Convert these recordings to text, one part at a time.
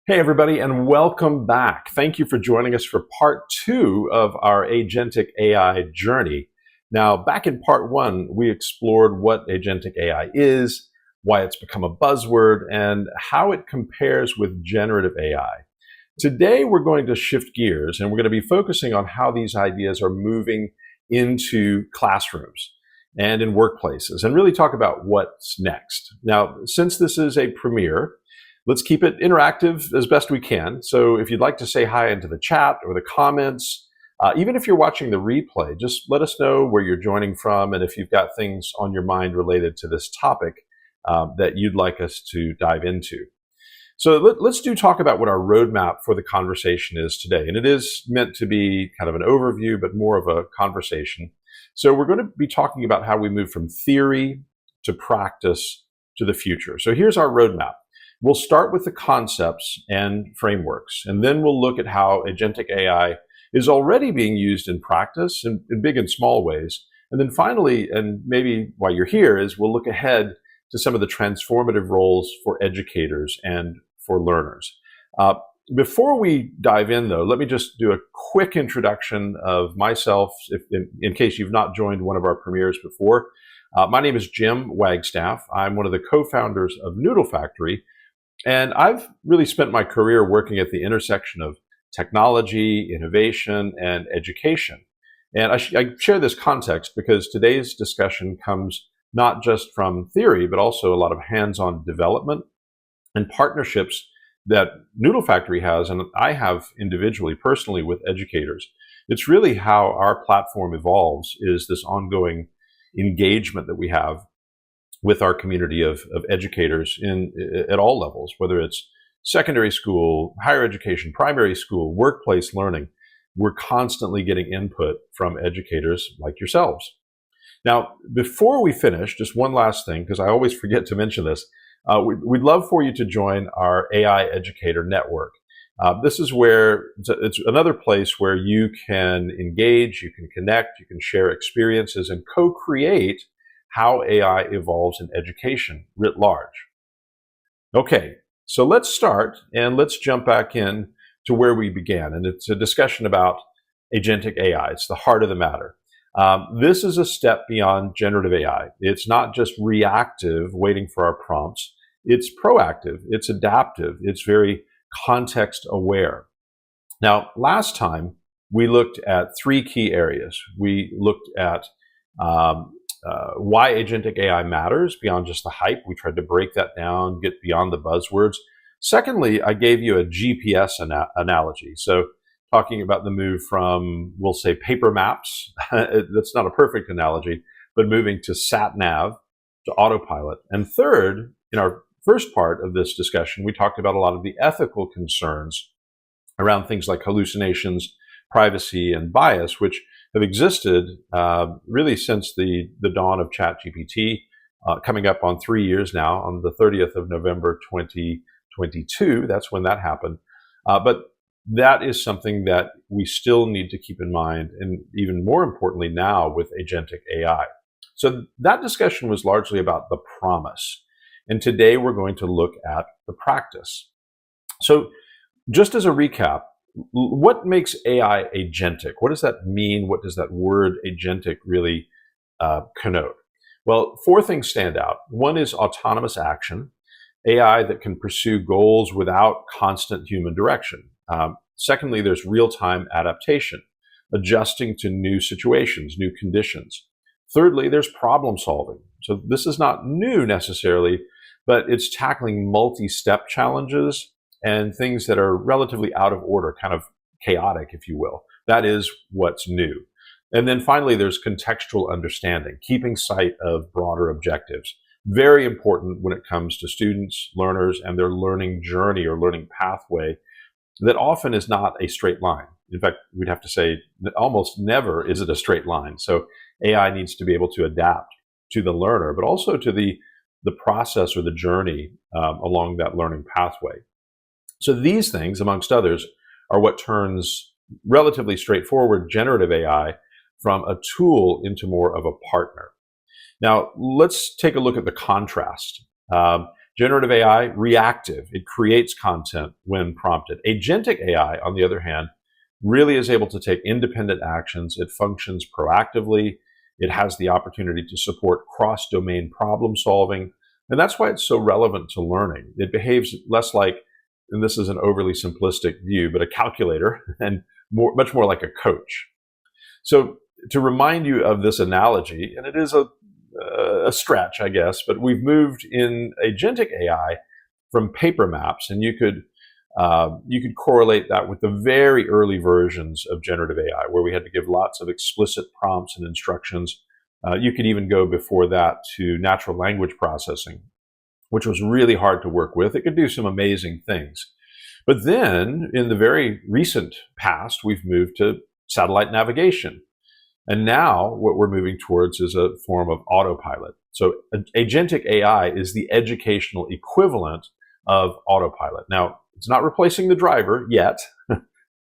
Hey, everybody, and welcome back. Thank you for joining us for part two of our Agentic AI journey. Now, back in part one, we explored what Agentic AI is, why it's become a buzzword, and how it compares with generative AI. Today, we're going to shift gears and we're going to be focusing on how these ideas are moving into classrooms and in workplaces and really talk about what's next. Now, since this is a premiere, let's keep it interactive as best we can. So if you'd like to say hi into the chat or the comments, even if you're watching the replay, just let us know where you're joining from and if you've got things on your mind related to this topic that you'd like us to dive into. So let's talk about what our roadmap for the conversation is today. And it is meant to be kind of an overview, but more of a conversation. So we're going to be talking about how we move from theory to practice to the future. So here's our roadmap. We'll start with the concepts and frameworks, and then we'll look at how Agentic AI is already being used in practice in big and small ways. And then finally, and maybe why you're here, is we'll look ahead to some of the transformative roles for educators and for learners. Before we dive in, though, let me just do a quick introduction of myself, in case you've not joined one of our premieres before. My name is Jim Wagstaff. I'm one of the co-founders of Noodle Factory, and I've really spent my career working at the intersection of technology, innovation, and education. And I share this context because today's discussion comes not just from theory, but also a lot of hands-on development and partnerships that Noodle Factory has, and I have individually, personally, with educators. It's really how our platform evolves, is this ongoing engagement that we have with our community of educators at all levels, whether it's secondary school, higher education, primary school, workplace learning. We're constantly getting input from educators like yourselves. Now, before we finish, just one last thing, because I always forget to mention this, we'd love for you to join our AI Educator Network. This is where it's another place where you can engage, you can connect, you can share experiences and co-create how AI evolves in education writ large. Okay, so let's start and let's jump back in to where we began. And it's a discussion about Agentic AI. It's the heart of the matter. This is a step beyond generative AI. It's not just reactive, waiting for our prompts. It's proactive, it's adaptive, it's very context aware. Now, last time we looked at three key areas. We looked at why Agentic AI matters beyond just the hype. We tried to break that down, get beyond the buzzwords. Secondly, I gave you a GPS analogy. So talking about the move from, we'll say, paper maps. That's not a perfect analogy, but moving to sat nav, to autopilot. And third, in our first part of this discussion, we talked about a lot of the ethical concerns around things like hallucinations, privacy, and bias, which have existed really since the dawn of ChatGPT, coming up on 3 years now, on the 30th of November 2022. That's when that happened. But that is something that we still need to keep in mind, and even more importantly now with Agentic AI. So that discussion was largely about the promise. And today we're going to look at the practice. So just as a recap, what makes AI agentic? What does that mean? What does that word agentic really connote? Well, four things stand out. One is autonomous action, AI that can pursue goals without constant human direction. Secondly, there's real-time adaptation, adjusting to new situations, new conditions. Thirdly, there's problem solving. So this is not new necessarily, but it's tackling multi-step challenges and things that are relatively out of order, kind of chaotic, if you will. That is what's new. And then finally, there's contextual understanding, keeping sight of broader objectives. Very important when it comes to students, learners, and their learning journey or learning pathway that often is not a straight line. In fact, we'd have to say that almost never is it a straight line. So AI needs to be able to adapt to the learner, but also to the process or the journey along that learning pathway. So these things, amongst others, are what turns relatively straightforward generative AI from a tool into more of a partner. Now, let's take a look at the contrast. Generative AI, reactive. It creates content when prompted. Agentic AI, on the other hand, really is able to take independent actions. It functions proactively. It has the opportunity to support cross-domain problem solving. And that's why it's so relevant to learning. It behaves less like, and this is an overly simplistic view, but a calculator, and much more like a coach. So to remind you of this analogy, and it is a stretch, I guess, but we've moved in agentic AI from paper maps, and you could correlate that with the very early versions of generative AI, where we had to give lots of explicit prompts and instructions. You could even go before that to natural language processing, which was really hard to work with. It could do some amazing things. But then, in the very recent past, we've moved to satellite navigation. And now what we're moving towards is a form of autopilot. So agentic AI is the educational equivalent of autopilot. Now, it's not replacing the driver yet,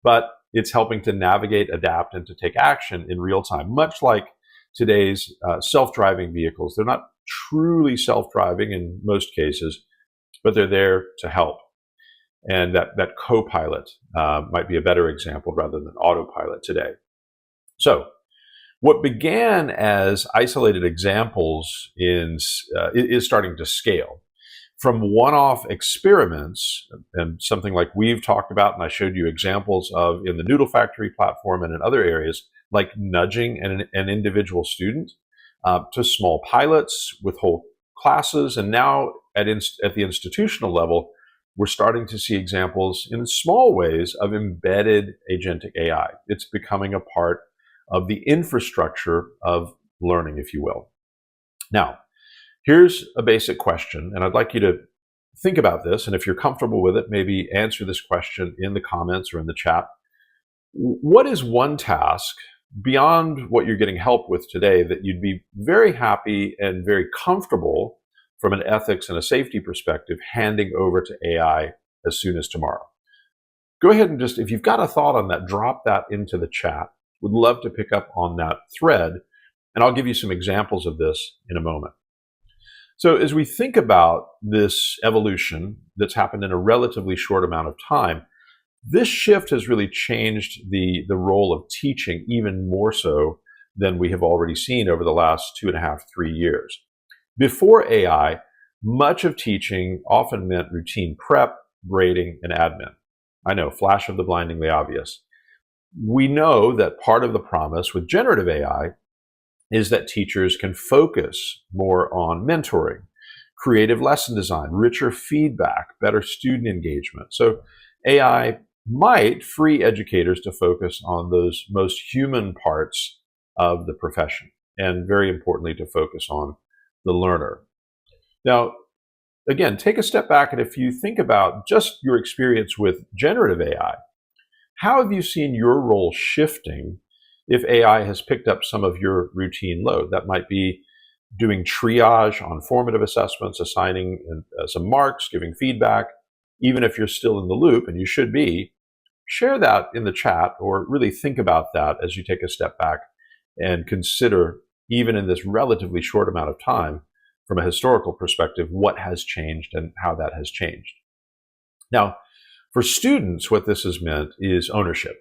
but it's helping to navigate, adapt, and to take action in real time, much like today's self-driving vehicles. They're not truly self-driving in most cases, but they're there to help. And that co-pilot might be a better example rather than autopilot today. So what began as isolated examples is starting to scale. From one-off experiments, and something like we've talked about, and I showed you examples of in the Noodle Factory platform and in other areas, like nudging an individual student, to small pilots with whole classes, and now at the institutional level, we're starting to see examples in small ways of embedded agentic AI. It's becoming a part of the infrastructure of learning, if you will. Now, here's a basic question, and I'd like you to think about this, and if you're comfortable with it, maybe answer this question in the comments or in the chat. What is one task beyond what you're getting help with today that you'd be very happy and very comfortable from an ethics and a safety perspective handing over to AI as soon as tomorrow? Go ahead and just, if you've got a thought on that, drop that into the chat. Would love to pick up on that thread, and I'll give you some examples of this in a moment. So as we think about this evolution that's happened in a relatively short amount of time, this shift has really changed the role of teaching even more so than we have already seen over the last 2.5, 3 years. Before AI, much of teaching often meant routine prep, grading, and admin. I know, flash of the blindingly obvious. We know that part of the promise with generative AI is that teachers can focus more on mentoring, creative lesson design, richer feedback, better student engagement. So AI might free educators to focus on those most human parts of the profession, and very importantly, to focus on the learner. Now, again, take a step back, and if you think about just your experience with generative AI, how have you seen your role shifting if AI has picked up some of your routine load? That might be doing triage on formative assessments, assigning some marks, giving feedback. Even if you're still in the loop, and you should be, share that in the chat, or really think about that as you take a step back and consider, even in this relatively short amount of time, from a historical perspective, what has changed and how that has changed. Now, for students, what this has meant is ownership.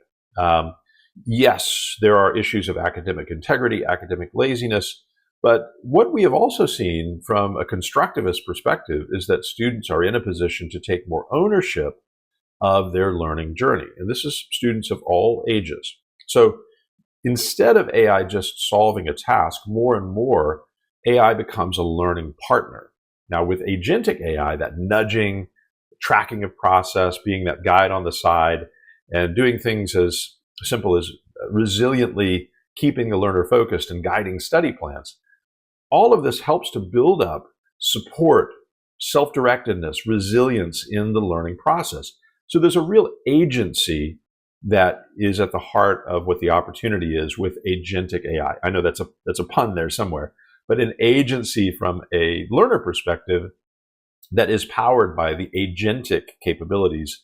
Yes, there are issues of academic integrity, academic laziness, but what we have also seen from a constructivist perspective is that students are in a position to take more ownership of their learning journey. And this is students of all ages. So instead of AI just solving a task, more and more AI becomes a learning partner. Now with agentic AI, that nudging, tracking of process, being that guide on the side, and doing things as simple as resiliently keeping the learner focused and guiding study plans, all of this helps to build up support, self-directedness, resilience in the learning process. So there's a real agency that is at the heart of what the opportunity is with agentic AI. I know that's a pun there somewhere, but an agency from a learner perspective that is powered by the agentic capabilities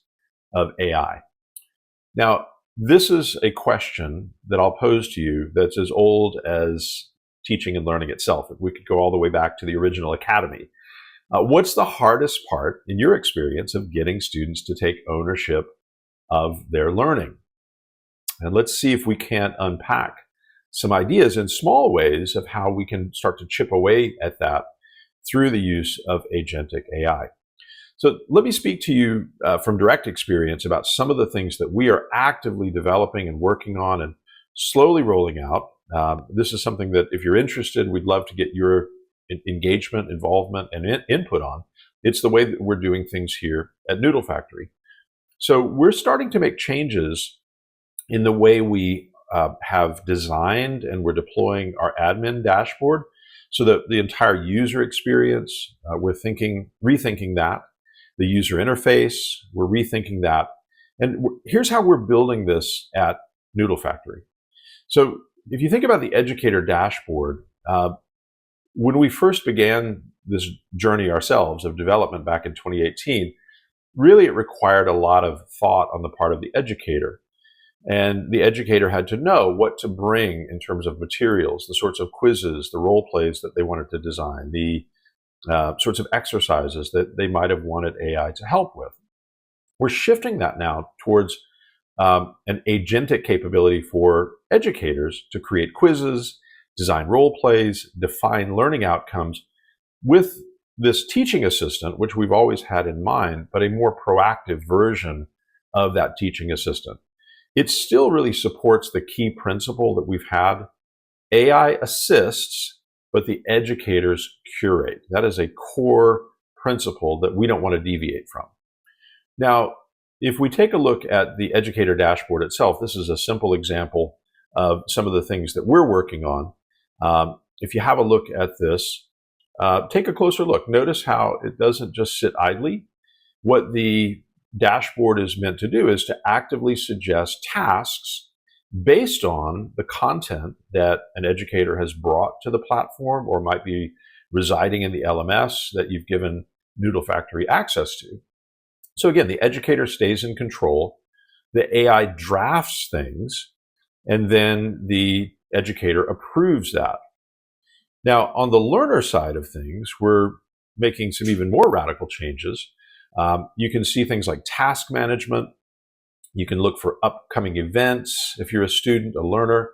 of AI. Now, this is a question that I'll pose to you that's as old as teaching and learning itself. We could go all the way back to the original academy. What's the hardest part in your experience of getting students to take ownership of their learning? And let's see if we can't unpack some ideas in small ways of how we can start to chip away at that through the use of agentic AI. So let me speak to you from direct experience about some of the things that we are actively developing and working on and slowly rolling out. This is something that if you're interested, we'd love to get your engagement, involvement, and input on. It's the way that we're doing things here at Noodle Factory. So we're starting to make changes in the way we have designed and we're deploying our admin dashboard so that the entire user experience, we're rethinking that. The user interface, we're rethinking that. And here's how we're building this at Noodle Factory. So if you think about the Educator dashboard, when we first began this journey ourselves of development back in 2018, really it required a lot of thought on the part of the educator. And the educator had to know what to bring in terms of materials, the sorts of quizzes, the role plays that they wanted to design, the sorts of exercises that they might have wanted AI to help with. We're shifting that now towards an agentic capability for educators to create quizzes, design role plays, define learning outcomes with this teaching assistant, which we've always had in mind, but a more proactive version of that teaching assistant. It still really supports the key principle that we've had. AI assists, but the educators curate. That is a core principle that we don't want to deviate from. Now, if we take a look at the Educator dashboard itself, this is a simple example of some of the things that we're working on. If you have a look at this, take a closer look. Notice how it doesn't just sit idly. What the dashboard is meant to do is to actively suggest tasks based on the content that an educator has brought to the platform or might be residing in the LMS that you've given Noodle Factory access to. So again, the educator stays in control, the AI drafts things, and then the educator approves that. Now, on the learner side of things, we're making some even more radical changes. You can see things like task management. You can look for upcoming events if you're a student, a learner,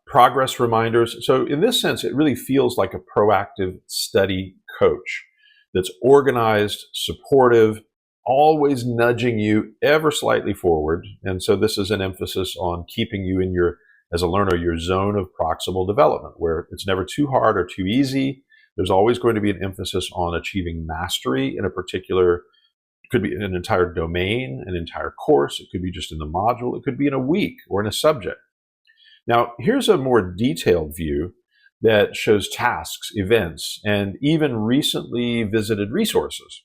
progress reminders. So in this sense, it really feels like a proactive study coach that's organized, supportive, always nudging you ever slightly forward. And so this is an emphasis on keeping you in as a learner, your zone of proximal development, where it's never too hard or too easy. There's always going to be an emphasis on achieving mastery in a particular, it could be in an entire domain, an entire course. It could be just in the module. It could be in a week or in a subject. Now, here's a more detailed view that shows tasks, events, and even recently visited resources.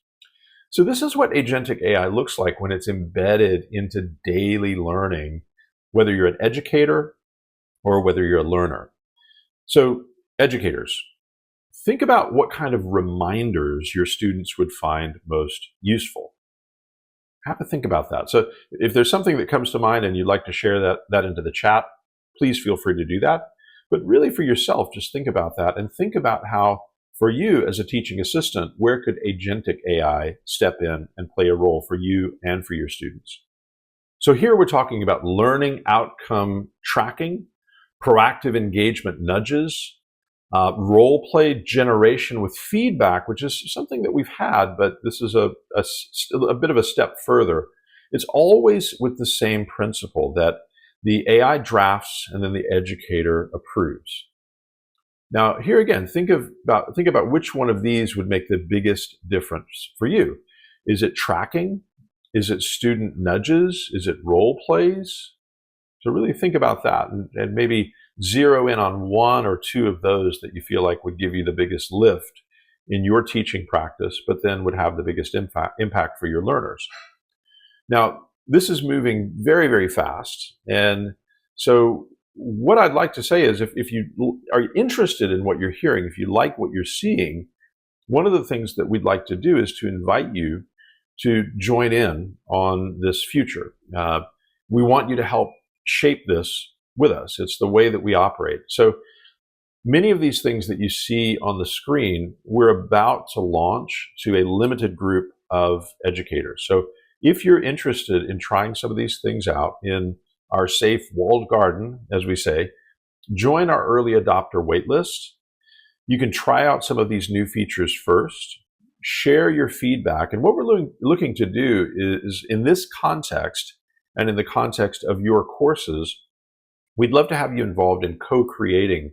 So this is what agentic AI looks like when it's embedded into daily learning, whether you're an educator or whether you're a learner. So educators, think about what kind of reminders your students would find most useful. Have to think about that. So if there's something that comes to mind and you'd like to share that into the chat, please feel free to do that. But really for yourself, just think about that and think about how, for you as a teaching assistant, where could agentic AI step in and play a role for you and for your students? So here we're talking about learning outcome tracking, proactive engagement nudges, role play generation with feedback, which is something that we've had, but this is a bit of a step further. It's always with the same principle that the AI drafts and then the educator approves. Now, here again, think about which one of these would make the biggest difference for you. Is it tracking? Is it student nudges? Is it role plays? So really think about that and maybe zero in on one or two of those that you feel like would give you the biggest lift in your teaching practice, but then would have the biggest impact for your learners. Now, this is moving very, very fast. And so what I'd like to say is if you are interested in what you're hearing, if you like what you're seeing, one of the things that we'd like to do is to invite you to join in on this future. We want you to help shape this with us. It's the way that we operate. So Many of these things that you see on the screen, we're about to launch to a limited group of educators. So if you're interested in trying some of these things out in our safe walled garden, as we say, join our early adopter waitlist. You can try out some of these new features first, share your feedback. And what we're looking to do is, in this context and in the context of your courses, we'd love to have you involved in co-creating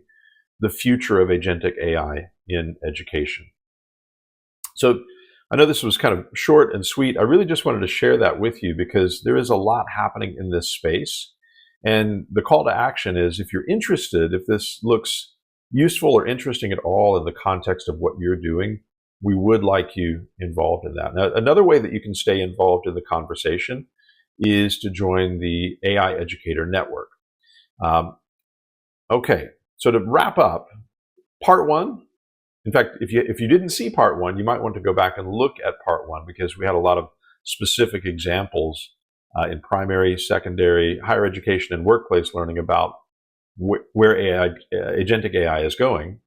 the future of agentic AI in education. So I know this was kind of short and sweet. I really just wanted to share that with you because there is a lot happening in this space. And the call to action is, if you're interested, if this looks useful or interesting at all in the context of what you're doing, we would like you involved in that. Now, another way that you can stay involved in the conversation is to join the AI Educator Network. Okay, so to wrap up, part one, in fact, if you didn't see part one, you might want to go back and look at part one because we had a lot of specific examples in primary, secondary, higher education, and workplace learning about where agentic AI is going.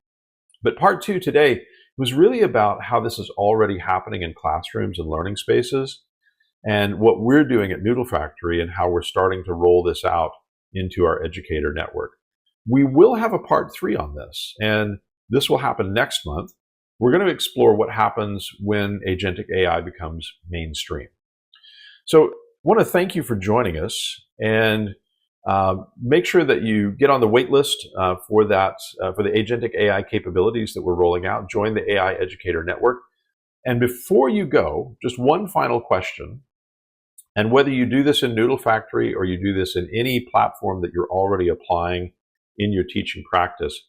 But part two today was really about how this is already happening in classrooms and learning spaces, and what we're doing at Noodle Factory and how we're starting to roll this out into our educator network. We will have a part three on this, and this will happen next month. We're going to explore what happens when agentic AI becomes mainstream. So I want to thank you for joining us, and make sure that you get on the wait list for that, for the agentic AI capabilities that we're rolling out. Join the AI Educator Network. And before you go, just one final question. And whether you do this in Noodle Factory or you do this in any platform that you're already applying in your teaching practice,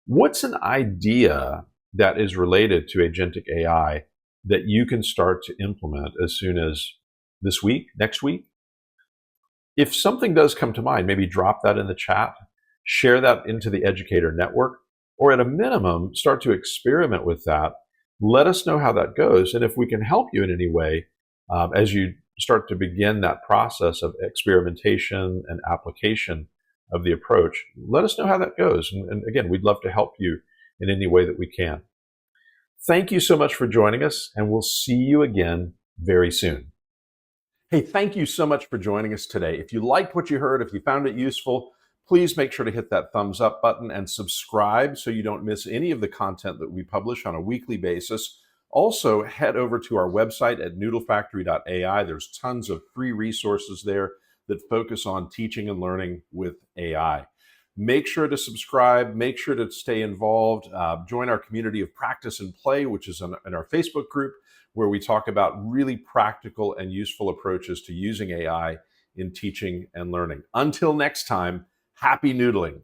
what's an idea that is related to agentic AI that you can start to implement as soon as this week, next week? If something does come to mind, maybe drop that in the chat, share that into the Educator Network, or at a minimum, start to experiment with that. Let us know how that goes. And if we can help you in any way as you start to begin that process of experimentation and application of the approach, let us know how that goes. And again, we'd love to help you in any way that we can. Thank you so much for joining us, and we'll see you again very soon. Hey, thank you so much for joining us today. If you liked what you heard, if you found it useful, please make sure to hit that thumbs up button and subscribe so you don't miss any of the content that we publish on a weekly basis. Also, head over to our website at noodlefactory.ai. There's tons of free resources there that focus on teaching and learning with AI. Make sure to subscribe, make sure to stay involved, join our community of practice and play, which is in our Facebook group, where we talk about really practical and useful approaches to using AI in teaching and learning. Until next time, happy noodling.